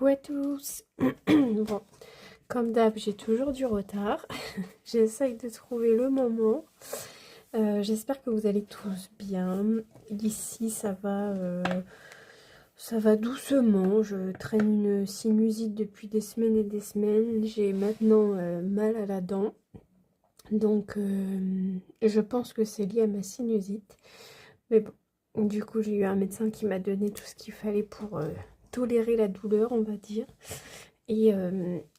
Coucou à tous. Bon, comme d'hab, j'ai toujours du retard. J'essaye de trouver le moment. J'espère que vous allez tous bien. Ici, ça va doucement. Je traîne une sinusite depuis des semaines et des semaines. J'ai maintenant mal à la dent. Donc, je pense que c'est lié à ma sinusite. Mais bon, du coup, j'ai eu un médecin qui m'a donné tout ce qu'il fallait pour tolérer la douleur, on va dire. Et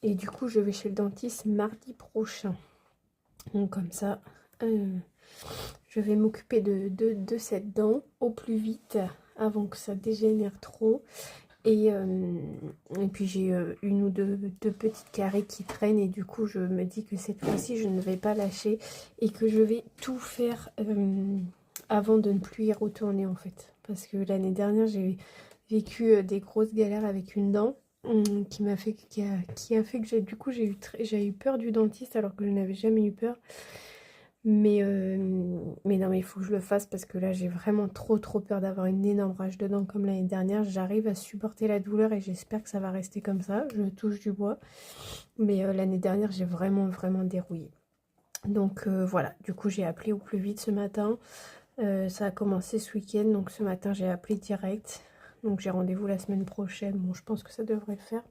du coup, je vais chez le dentiste mardi prochain. Donc comme ça, je vais m'occuper de cette dent au plus vite avant que ça dégénère trop. Et puis j'ai une ou deux petites caries qui traînent et du coup je me dis que cette fois-ci je ne vais pas lâcher et que je vais tout faire avant de ne plus y retourner en fait. Parce que l'année dernière j'ai vécu des grosses galères avec une dent qui a fait que j'ai eu peur du dentiste alors que je n'avais jamais eu peur. Mais non, mais il faut que je le fasse parce que là, j'ai vraiment trop peur d'avoir une énorme rage de dents comme l'année dernière. J'arrive à supporter la douleur et j'espère que ça va rester comme ça. Je touche du bois. Mais l'année dernière, j'ai vraiment dérouillé. Donc voilà, du coup, j'ai appelé au plus vite ce matin. Ça a commencé ce week-end, donc ce matin, j'ai appelé direct. Donc j'ai rendez-vous la semaine prochaine. Bon, je pense que ça devrait le faire.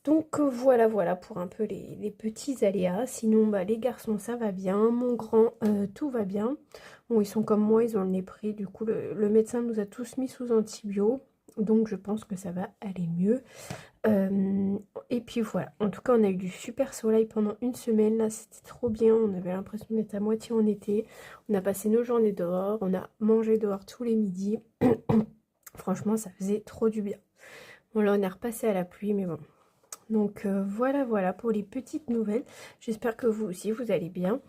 Donc voilà pour un peu les petits aléas. Sinon, bah, les garçons, ça va bien. Mon grand, tout va bien. Bon, ils sont comme moi, ils ont le nez pris. Du coup, le médecin nous a tous mis sous antibio. Donc, je pense que ça va aller mieux. Et puis voilà. En tout cas, on a eu du super soleil pendant une semaine. Là, c'était trop bien. On avait l'impression d'être à moitié en été. On a passé nos journées dehors. On a mangé dehors tous les midis. Franchement, ça faisait trop du bien. Bon, là, on est repassé à la pluie, mais bon. Donc voilà pour les petites nouvelles. J'espère que vous aussi, vous allez bien.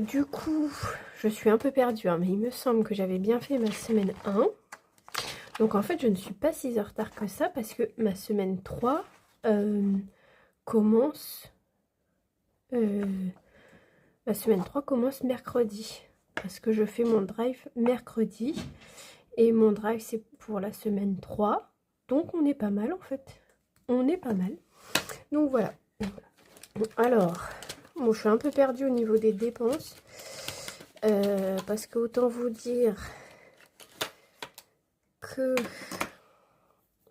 Du coup, je suis un peu perdue, hein, mais il me semble que j'avais bien fait ma semaine 1. Donc en fait, je ne suis pas si en retard que ça parce que ma semaine 3 commence... ma semaine 3 commence mercredi. Parce que je fais mon drive mercredi. Et mon drive, c'est pour la semaine 3. Donc on est pas mal en fait. On est pas mal. Donc voilà. Alors, bon, je suis un peu perdue au niveau des dépenses. Parce que autant vous dire que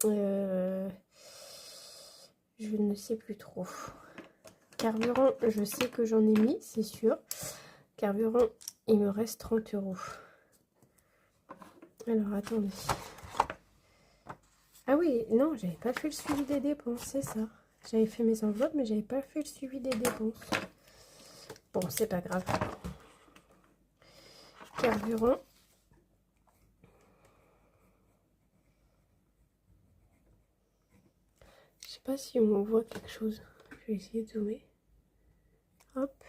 je ne sais plus trop. Carburant, je sais que j'en ai mis, c'est sûr. Carburant, il me reste 30 €. Alors, attendez. Ah oui, non, j'avais pas fait le suivi des dépenses, c'est ça. J'avais fait mes enveloppes, mais j'avais pas fait le suivi des dépenses. Bon, c'est pas grave. Carburant. Je sais pas si on voit quelque chose. Je vais essayer de zoomer. Hop.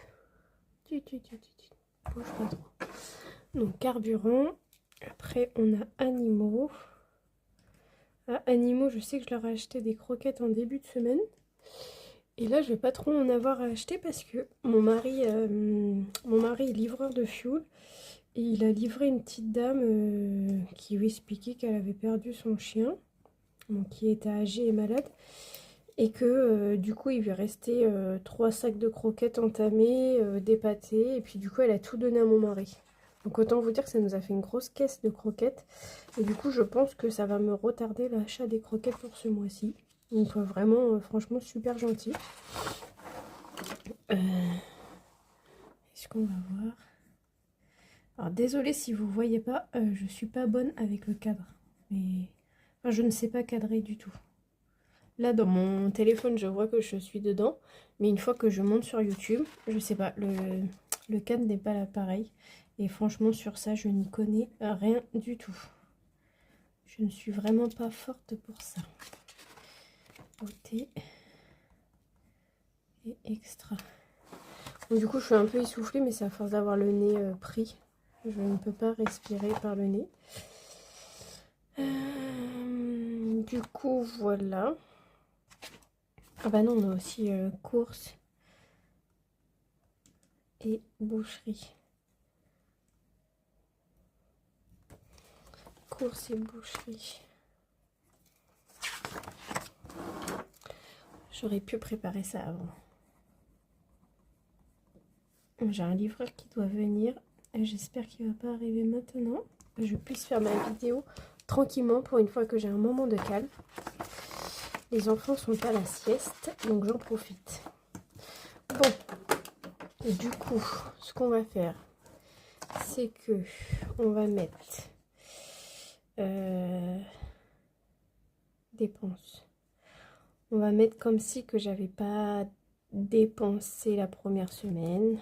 Bouge pas trop. Donc, carburant. Après, on a animaux. Ah, animaux, je sais que je leur ai acheté des croquettes en début de semaine. Et là, je vais pas trop en avoir à acheter parce que mon mari est livreur de fuel. Et il a livré une petite dame qui lui expliquait qu'elle avait perdu son chien, donc qui était âgé et malade. Et que du coup, il lui restait 3 sacs de croquettes entamés, des pâtés. Et puis du coup, elle a tout donné à mon mari. Donc autant vous dire que ça nous a fait une grosse caisse de croquettes. Et du coup, je pense que ça va me retarder l'achat des croquettes pour ce mois-ci. Donc vraiment, franchement, super gentil. Est-ce qu'on va voir? Alors désolée si vous voyez pas, je suis pas bonne avec le cadre. Mais enfin, je ne sais pas cadrer du tout. Là, dans mon téléphone, je vois que je suis dedans. Mais une fois que je monte sur YouTube, je sais pas, le cadre n'est pas là pareil. Et franchement, sur ça, je n'y connais rien du tout. Je ne suis vraiment pas forte pour ça. OT et extra. Donc, du coup, je suis un peu essoufflée, mais c'est à force d'avoir le nez pris. Je ne peux pas respirer par le nez. Du coup, voilà. Ah bah non, on a aussi courses et boucherie. Courses et boucherie. J'aurais pu préparer ça avant. J'ai un livreur qui doit venir. J'espère qu'il ne va pas arriver maintenant. Que je puisse faire ma vidéo tranquillement pour une fois que j'ai un moment de calme. Les enfants sont à la sieste, donc j'en profite. Bon, et du coup, ce qu'on va faire, c'est que on va mettre dépenses. On va mettre comme si que j'avais pas dépensé la première semaine.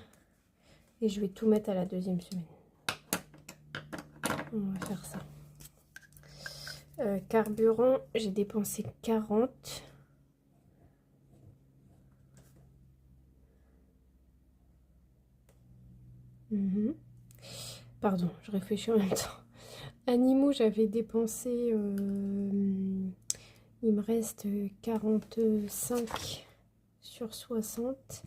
Et je vais tout mettre à la deuxième semaine. On va faire ça. Carburant, j'ai dépensé 40. Pardon, je réfléchis en même temps. Animaux, j'avais dépensé... il me reste 45 sur 60.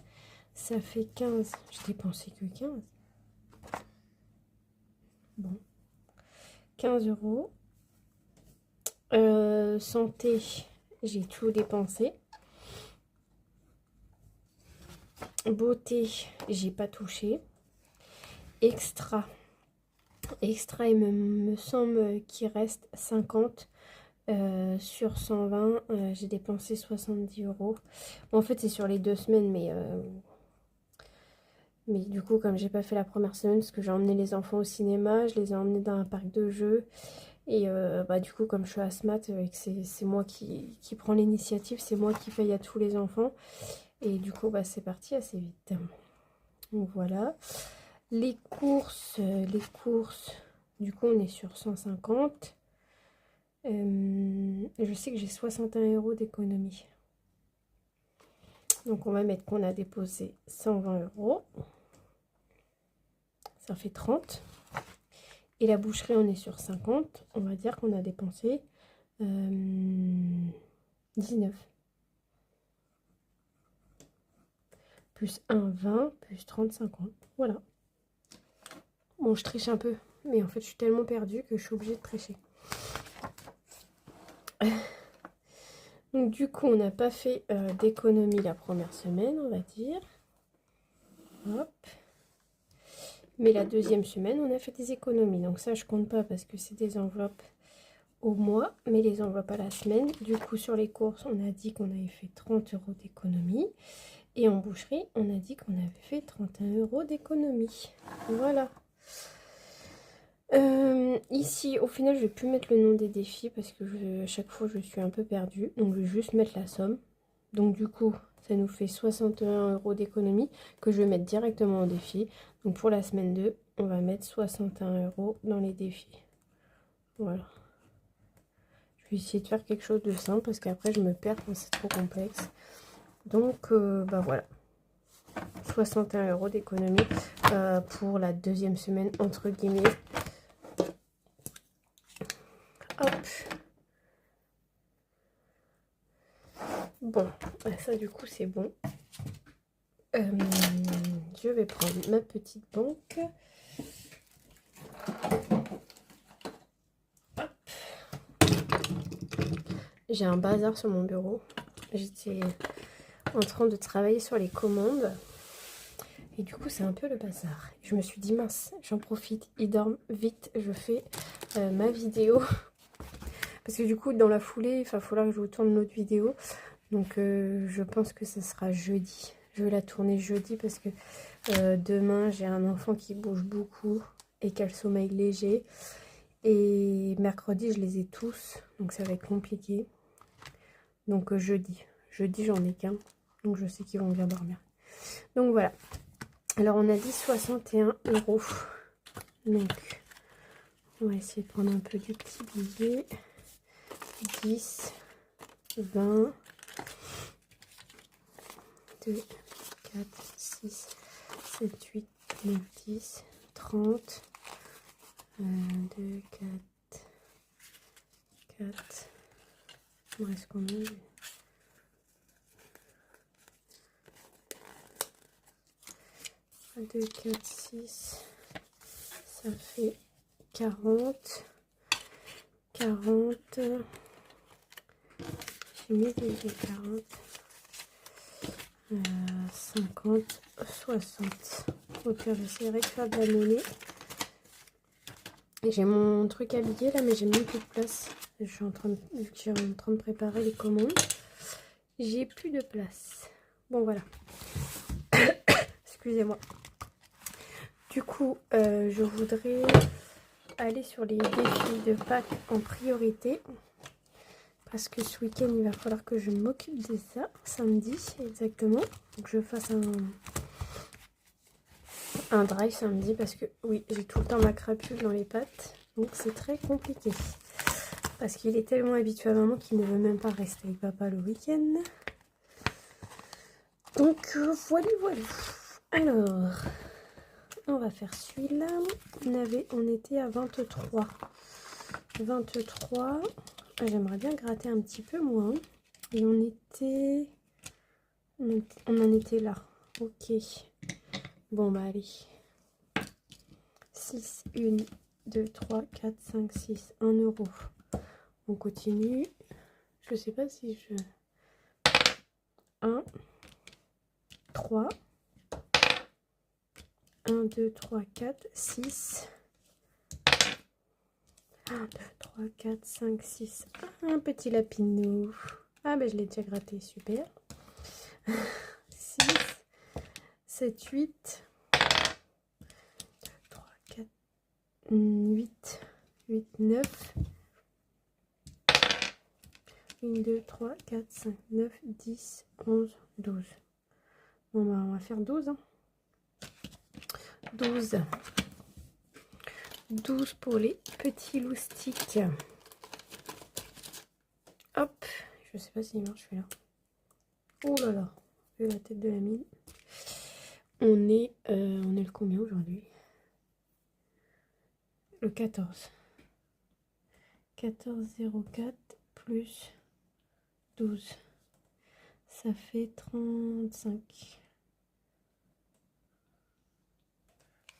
Ça fait 15. J'ai dépensé que 15. Bon. 15 euros. Santé, j'ai tout dépensé. Beauté, j'ai pas touché. Extra, il me semble qu'il reste 50 sur 120. J'ai dépensé 70 euros. Bon, en fait, c'est sur les 2 semaines, mais du coup, comme j'ai pas fait la première semaine, parce que j'ai emmené les enfants au cinéma, je les ai emmenés dans un parc de jeux. Et du coup, comme je suis asthmate et que c'est moi qui prends l'initiative, c'est moi qui paye à tous les enfants. Et du coup, c'est parti assez vite. Donc voilà. Les courses, du coup, on est sur 150. Je sais que j'ai 61 euros d'économie. Donc, on va mettre qu'on a déposé 120 euros. Ça fait 30. Et la boucherie, on est sur 50. On va dire qu'on a dépensé 19. Plus 1, 20, plus 30, 50. Voilà. Bon, je triche un peu. Mais en fait, je suis tellement perdue que je suis obligée de tricher. Donc, du coup, on n'a pas fait d'économie la première semaine, on va dire. Hop. Mais la deuxième semaine, on a fait des économies. Donc ça, je compte pas parce que c'est des enveloppes au mois, mais les enveloppes à la semaine. Du coup, sur les courses, on a dit qu'on avait fait 30 euros d'économie. Et en boucherie, on a dit qu'on avait fait 31 euros d'économie. Voilà. Ici, au final, je vais plus mettre le nom des défis parce que à chaque fois, je suis un peu perdue. Donc, je vais juste mettre la somme. Donc, du coup, ça nous fait 61 euros d'économie que je vais mettre directement au défi. Donc, pour la semaine 2, on va mettre 61 euros dans les défis. Voilà. Je vais essayer de faire quelque chose de simple parce qu'après, je me perds quand c'est trop complexe. Donc, voilà. 61 euros d'économie pour la deuxième semaine, entre guillemets. Hop. Bon, ça du coup c'est bon. Je vais prendre ma petite banque. J'ai un bazar sur mon bureau. J'étais en train de travailler sur les commandes. Et du coup, c'est un peu le bazar. Je me suis dit, mince, j'en profite. Ils dorment vite. Je fais ma vidéo. Parce que du coup, dans la foulée, il va falloir que je vous tourne une autre vidéo. Donc, je pense que ce sera jeudi. Je vais la tourner jeudi parce que demain, j'ai un enfant qui bouge beaucoup et qui a le sommeil léger. Et mercredi, je les ai tous. Donc, ça va être compliqué. Donc, jeudi. Jeudi, j'en ai qu'un. Donc, je sais qu'ils vont bien dormir. Donc, voilà. Alors, on a dit 61 euros. Donc, on va essayer de prendre un peu du petit billet. 10, 20, 2, 4, 6, 7, 8, 9, 10, 30, 2, 4, 4, il me reste combien? 2, 4, 6, ça fait 40, 40, j'ai mis des 40, 50, 60. Au pire, j'essaierai de faire de la monnaie. Et j'ai mon truc habillé là, mais j'ai même plus de place. Je suis en train de préparer les commandes. J'ai plus de place. Bon, voilà. Excusez-moi. Du coup, je voudrais aller sur les défis de Pâques en priorité. Parce que ce week-end, il va falloir que je m'occupe de ça. Samedi, exactement. Donc, je fasse un drive samedi. Parce que, oui, j'ai tout le temps ma crapule dans les pattes. Donc, c'est très compliqué. Parce qu'il est tellement habitué à maman qu'il ne veut même pas rester avec papa le week-end. Donc, voilà, voilà. Alors, on va faire celui-là. On était à 23. 23. J'aimerais bien gratter un petit peu moins. Et on en était là. Ok. Bon, bah allez. 6, 1, 2, 3, 4, 5, 6. 1 euro. On continue. Je sais pas si je... 1, 3. 1, 2, 3, 4, 6. 1, 2, 3, 4, 5, 6. Un petit lapinou. Ah, ben je l'ai déjà gratté, super. 6, 7, 8. 3, 4, 8. 8, 9. 1, 2, 3, 4, 5, 9, 10, 11, 12. Bon, bah, on va faire 12. Hein. 12. 12 pour les petits loustiques. Hop. Je sais pas s'il marche celui-là. Oh là là. Vu la tête de la mine. On est le combien aujourd'hui? Le 14. 14,04 plus 12. Ça fait 35.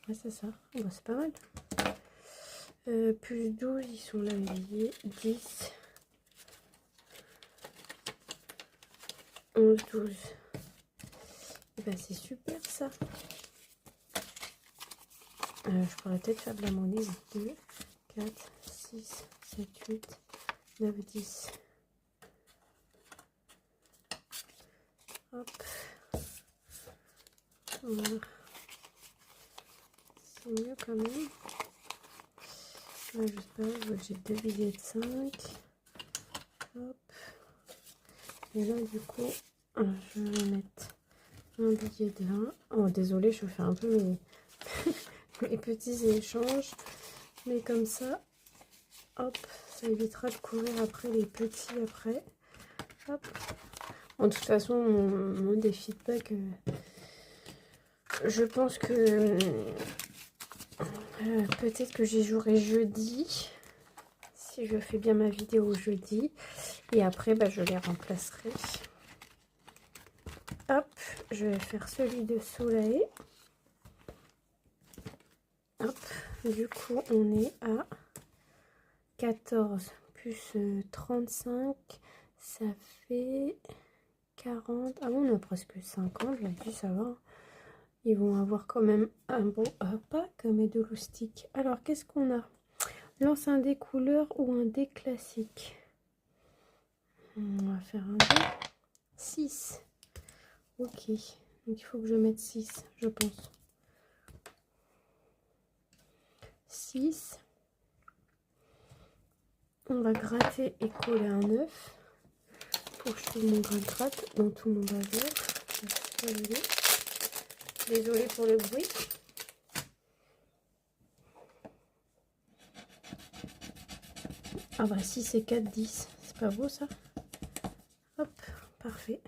Ouais, c'est ça. Oh, bah, c'est pas mal. Plus 12, ils sont là, les billets. 10. 11, 12. Et ben, c'est super ça. Je pourrais peut-être faire de la monnaie. 2, 4, 6, 7, 8, 9, 10. Hop. Voilà. C'est mieux quand même. Là, je sais pas, j'ai 2 billets de 5. Hop. Et là, du coup, je vais mettre un billet de 20. Oh, désolé, je fais un peu mes petits échanges. Mais comme ça, hop, ça évitera de courir après les petits après. Hop. En toute façon, mon défi de Pâques, je pense que peut-être que j'y jouerai jeudi. Si je fais bien ma vidéo jeudi. Et après, bah, je les remplacerai. Hop, je vais faire celui de Soleil. Hop, du coup, on est à 14 plus 35. Ça fait 40. Ah bon, on a presque 50. Je dis, ça va. Ils vont avoir quand même un beau pack, mais de loustiques. Alors, qu'est-ce qu'on a? Lance un dé couleur ou un dé classique? On va faire un dé. 6. Ok. Donc, il faut que je mette 6, je pense. 6. On va gratter et coller un 9. Pour que je trouve mon gratte dans tout mon bazar. Désolée pour le bruit. Ah bah 6 et 4, 10. C'est pas beau ça? Hop, parfait.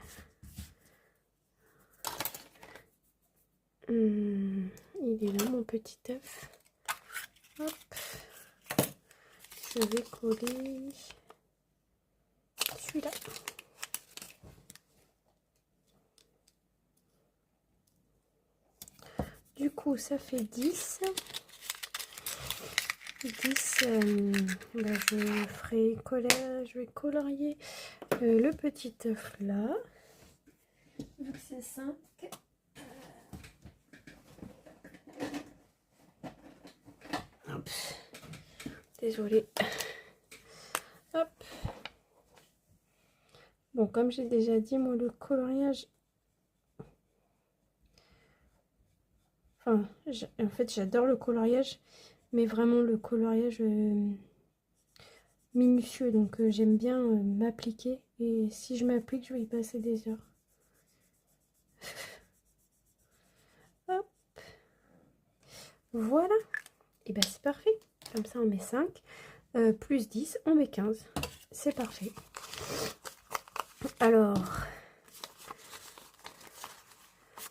Il est là mon petit œuf. Hop. Je vais coller celui-là. Du coup, ça fait 10. 10, bah, je vais colorier le petit œuf là. que c'est 5. Hop. Désolée. Hop. Bon, comme j'ai déjà dit, moi, le coloriage... Enfin, en fait, j'adore le coloriage, mais vraiment le coloriage minutieux. Donc, j'aime bien m'appliquer. Et si je m'applique, je vais y passer des heures. Hop. Voilà. Et ben c'est parfait. Comme ça, on met 5. Plus 10, on met 15. C'est parfait. Alors,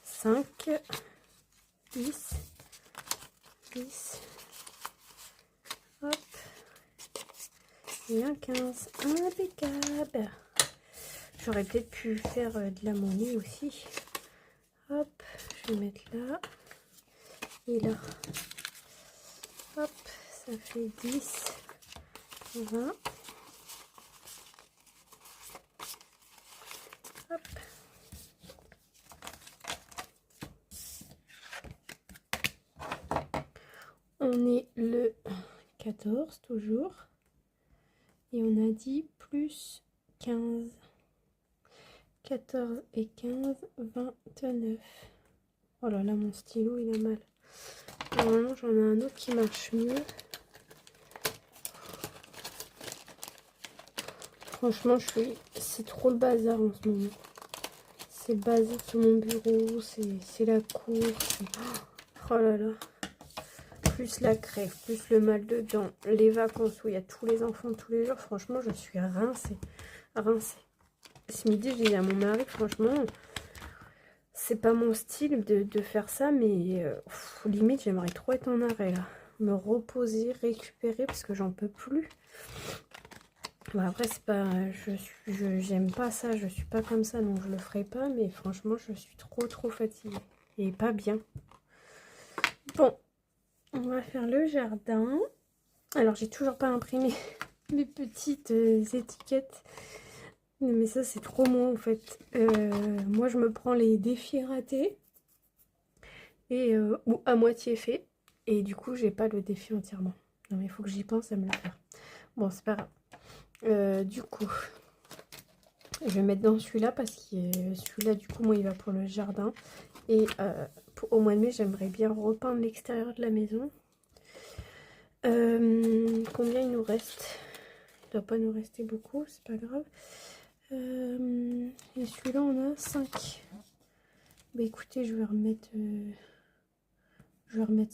5, 10, 10, hop, et un 15, impeccable. J'aurais peut-être pu faire de la monnaie aussi. Hop, je vais mettre là et là. Hop, ça fait 10, 20. Hop. On est le 14 toujours. Et on a dit plus 15. 14 et 15, 29. Oh là là, mon stylo, il a mal. Normalement, j'en ai un autre qui marche mieux. Franchement, c'est trop le bazar en ce moment. C'est le bazar sur mon bureau, c'est la course. Oh là là. Plus la crève, plus le mal de dents, les vacances où il y a tous les enfants tous les jours. Franchement, je suis rincée. Rincée. Ce midi, je disais à mon mari, franchement, c'est pas mon style de faire ça, mais limite, j'aimerais trop être en arrêt, là. Me reposer, récupérer, parce que j'en peux plus. Bon, après, c'est pas... j'aime pas ça, je suis pas comme ça, donc je le ferai pas, mais franchement, je suis trop fatiguée. Et pas bien. Bon, on va faire le jardin. Alors, j'ai toujours pas imprimé mes petites étiquettes. Mais ça, c'est trop moi, en fait. Moi, je me prends les défis ratés. Ou à moitié fait. Et du coup, j'ai pas le défi entièrement. Non, mais il faut que j'y pense à me le faire. Bon, c'est pas grave. Du coup, je vais mettre dans celui-là parce que celui-là, du coup, moi, il va pour le jardin. Et au mois de mai, j'aimerais bien repeindre l'extérieur de la maison. Combien il nous reste? Il doit pas nous rester beaucoup, c'est pas grave. Et celui-là, on a 5. Bah écoutez, je vais remettre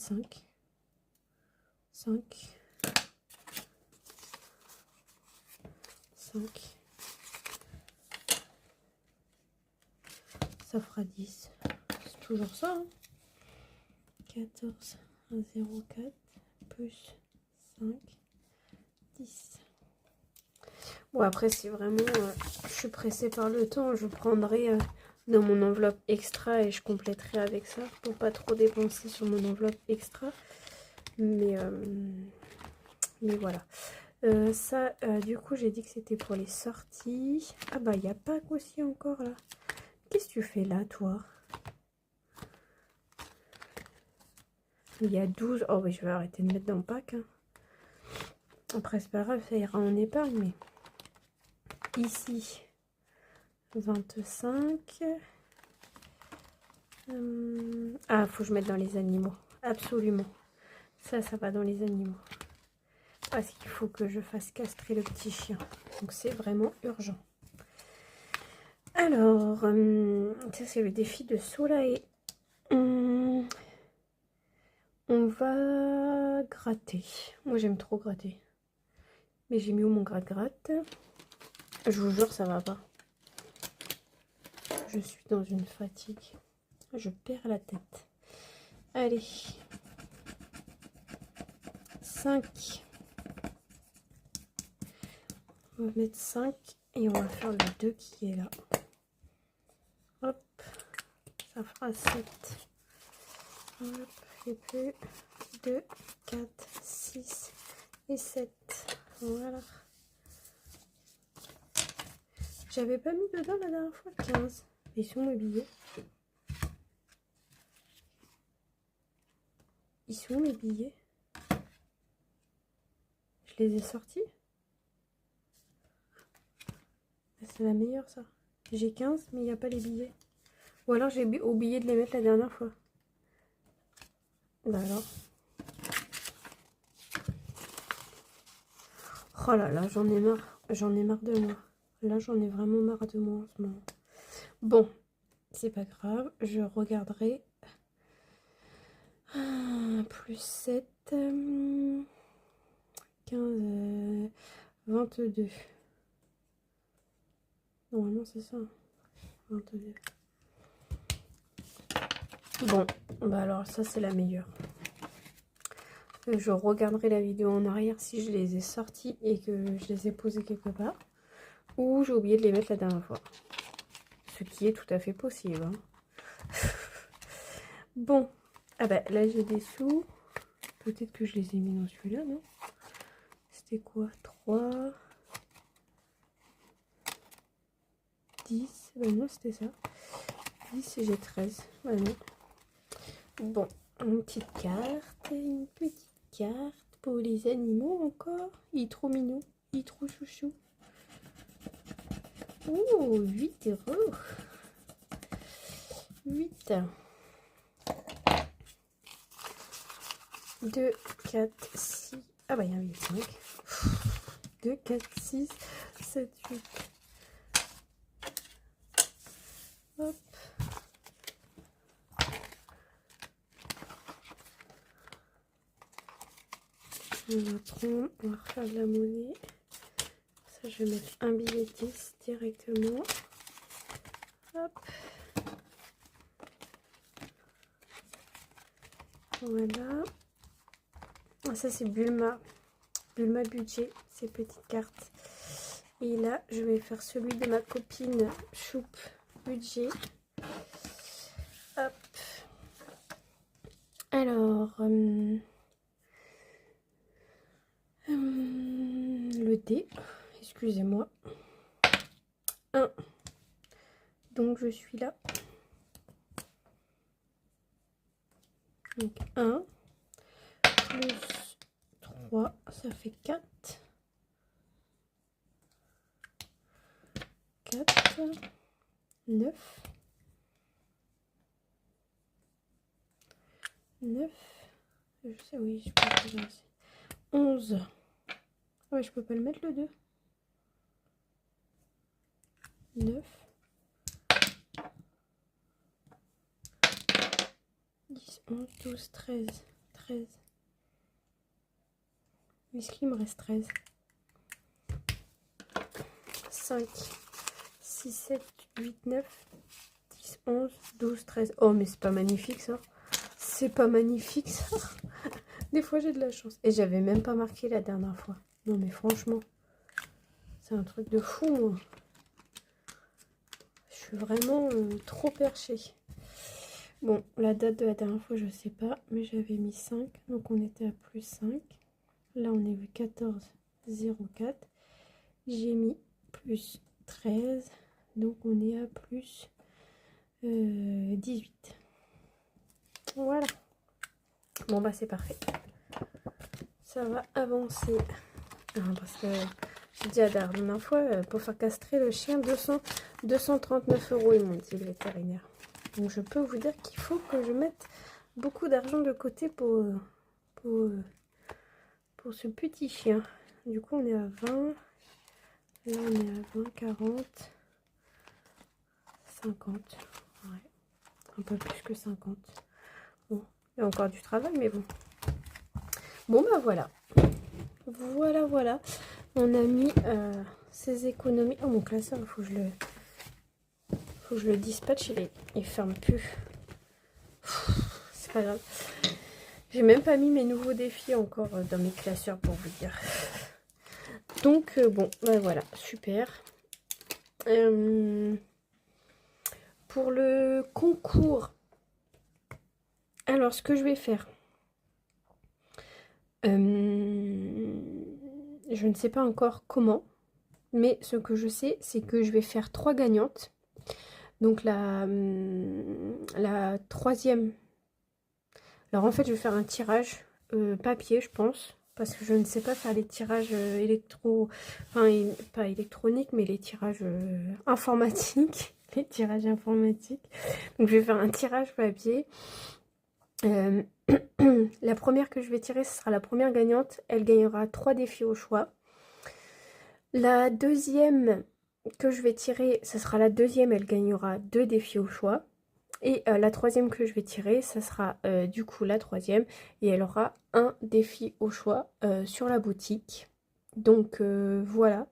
5. 5. 5. Ça fera 10. C'est toujours ça, hein. 14, 0,4 plus 5, 10. Bon, après, si vraiment je suis pressée par le temps, je prendrai dans mon enveloppe extra et je compléterai avec ça pour pas trop dépenser sur mon enveloppe extra. Mais voilà. Ça, du coup, j'ai dit que c'était pour les sorties. Ah bah, il y a Pâques aussi encore, là. Qu'est-ce que tu fais là, toi? Il y a 12. Oh oui, je vais arrêter de mettre dans Pâques. Hein. Après, c'est pas grave, ça ira en épargne, mais... Ici, 25. Ah, faut que je mette dans les animaux. Absolument. Ça va dans les animaux. Parce qu'il faut que je fasse castrer le petit chien. Donc, c'est vraiment urgent. Alors, ça, c'est le défi de Soleil. On va gratter. Moi, j'aime trop gratter. Mais j'ai mis où mon gratte-gratte? Je vous jure, ça va pas. Je suis dans une fatigue. Je perds la tête. Allez. 5. On va mettre 5 et on va faire le 2 qui est là. Hop. Ça fera 7. Hop. Et puis 2, 4, 6 et 7. Voilà. J'avais pas mis dedans la dernière fois 15. Ils sont mobilisés. Ils sont où mes billets? Je les ai sortis? C'est la meilleure ça. J'ai 15 mais il n'y a pas les billets. Ou alors j'ai oublié de les mettre la dernière fois. Bah alors. Oh là là, j'en ai marre. J'en ai marre de moi. Là, j'en ai vraiment marre de moi en ce moment. Bon, c'est pas grave. Je regarderai. Plus 7. 15. 22. Normalement, c'est ça. 22. Bon, bah alors ça, c'est la meilleure. Je regarderai la vidéo en arrière si je les ai sortis et que je les ai posés quelque part. Ou j'ai oublié de les mettre la dernière fois. Ce qui est tout à fait possible. Hein. Bon. Ah bah là j'ai des sous. Peut-être que je les ai mis dans celui-là, non? C'était quoi? 3. 10. Bah non, c'était ça. 10 et j'ai 13. Ouais, non. Bon. Une petite carte. Une petite carte pour les animaux encore. Il est trop mignon. Il est trop chouchou. Oh, 8 euros. 8. 2, 4, 6. Ah bah il y a un 5. 2, 4, 6, 7, 8. Hop. On va prendre, on va refaire de la monnaie. Ça, je vais mettre un billet 10 directement. Hop. Voilà. Ça, c'est Bulma. Bulma budget, ces petites cartes. Et là, je vais faire celui de ma copine Choup budget. Hop. Alors, le dé, excusez-moi. 1. Donc, je suis là. Donc, 1 plus 3, ça fait 4. 4, 9. 9. Je sais, oui, je peux le 11. Ouais, je peux pas le mettre le 2. 9. 10, 11, 12, 13. 13. Est-ce qu'il me reste 13? 5, 6, 7, 8, 9, 10, 11, 12, 13. Oh, mais c'est pas magnifique ça. C'est pas magnifique ça. Des fois j'ai de la chance. Et j'avais même pas marqué la dernière fois. Non mais franchement, c'est un truc de fou moi. Je suis vraiment trop perchée. Bon, la date de la dernière fois je sais pas. Mais j'avais mis 5. Donc on était à plus 5. Là on est 14, 04. J'ai mis plus 13. Donc on est à plus 18. Voilà. Bon bah c'est parfait. Ça va avancer. Parce que j'ai dit à la dernière fois, pour faire castrer le chien, 239 euros, ils m'ont dit le vétérinaire. Donc je peux vous dire qu'il faut que je mette beaucoup d'argent de côté pour ce petit chien. Du coup on est à 20. Là on est à 20, 40, 50. Ouais. Un peu plus que 50. Bon, il y a encore du travail, mais bon. Bon bah voilà. Voilà. On a mis ces économies. Oh mon classeur, il faut que je le dispatche, il ferme plus. C'est pas grave. J'ai même pas mis mes nouveaux défis encore dans mes classeurs pour vous dire. Donc bon, bah voilà, super. Pour le concours, alors ce que je vais faire, je ne sais pas encore comment, mais ce que je sais, c'est que je vais faire 3 gagnantes. Donc la troisième, Alors en fait, je vais faire un tirage papier, je pense. Parce que je ne sais pas faire les tirages pas électroniques, mais les tirages informatiques. Les tirages informatiques. Donc je vais faire un tirage papier. La première que je vais tirer, ce sera la première gagnante. Elle gagnera 3 défis au choix. La deuxième que je vais tirer, ce sera la deuxième. Elle gagnera 2 défis au choix. Et la troisième que je vais tirer, ça sera du coup la troisième. Et elle aura un défi au choix sur la boutique. Donc voilà.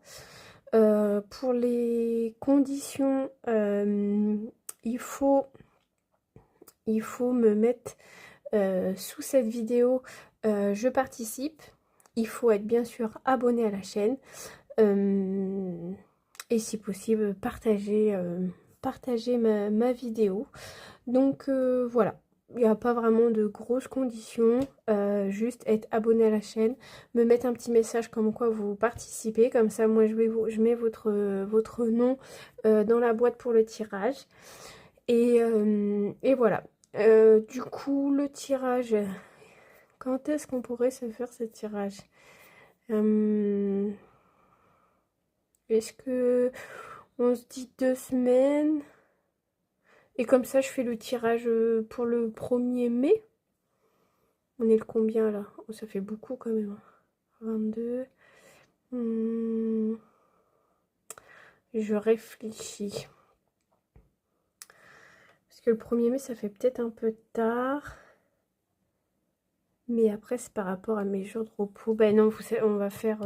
Pour les conditions, il faut me mettre sous cette vidéo, je participe. Il faut être bien sûr abonné à la chaîne. Et si possible, partager ma vidéo. Donc voilà, il n'y a pas vraiment de grosses conditions, juste être abonné à la chaîne, me mettre un petit message comme quoi vous participez, comme ça moi je mets votre nom dans la boîte pour le tirage. Et voilà. Du coup, le tirage, quand est-ce qu'on pourrait se faire ce tirage? Est-ce que on se dit 2 semaines? Et comme ça, je fais le tirage pour le 1er mai. On est le combien là? Oh, ça fait beaucoup quand même. 22. Je réfléchis. Parce que le 1er mai, ça fait peut-être un peu tard. Mais après, c'est par rapport à mes jours de repos. Ben non, vous savez, on va faire...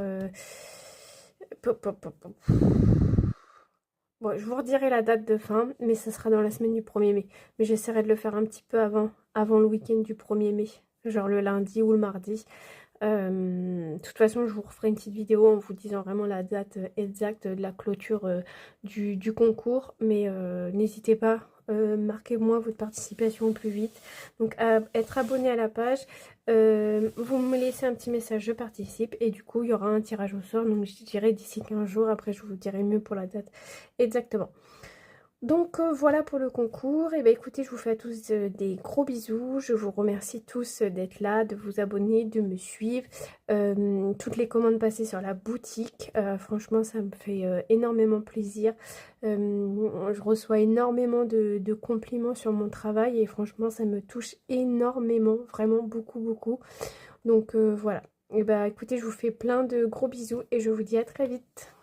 Bon, je vous redirai la date de fin, mais ça sera dans la semaine du 1er mai. Mais j'essaierai de le faire un petit peu avant le week-end du 1er mai. Genre le lundi ou le mardi. De toute façon, je vous referai une petite vidéo en vous disant vraiment la date exacte de la clôture du concours. Mais n'hésitez pas, marquez-moi votre participation au plus vite. Donc, être abonné à la page. Vous me laissez un petit message, je participe. Et du coup, il y aura un tirage au sort. Donc, je dirais d'ici 15 jours. Après, je vous dirai mieux pour la date exactement. Donc voilà pour le concours. Et bien écoutez, je vous fais à tous des gros bisous. Je vous remercie tous d'être là, de vous abonner, de me suivre. Toutes les commandes passées sur la boutique, franchement ça me fait énormément plaisir. Je reçois énormément de compliments sur mon travail et franchement ça me touche énormément, vraiment beaucoup beaucoup. Donc voilà. Et bien écoutez, je vous fais plein de gros bisous et je vous dis à très vite.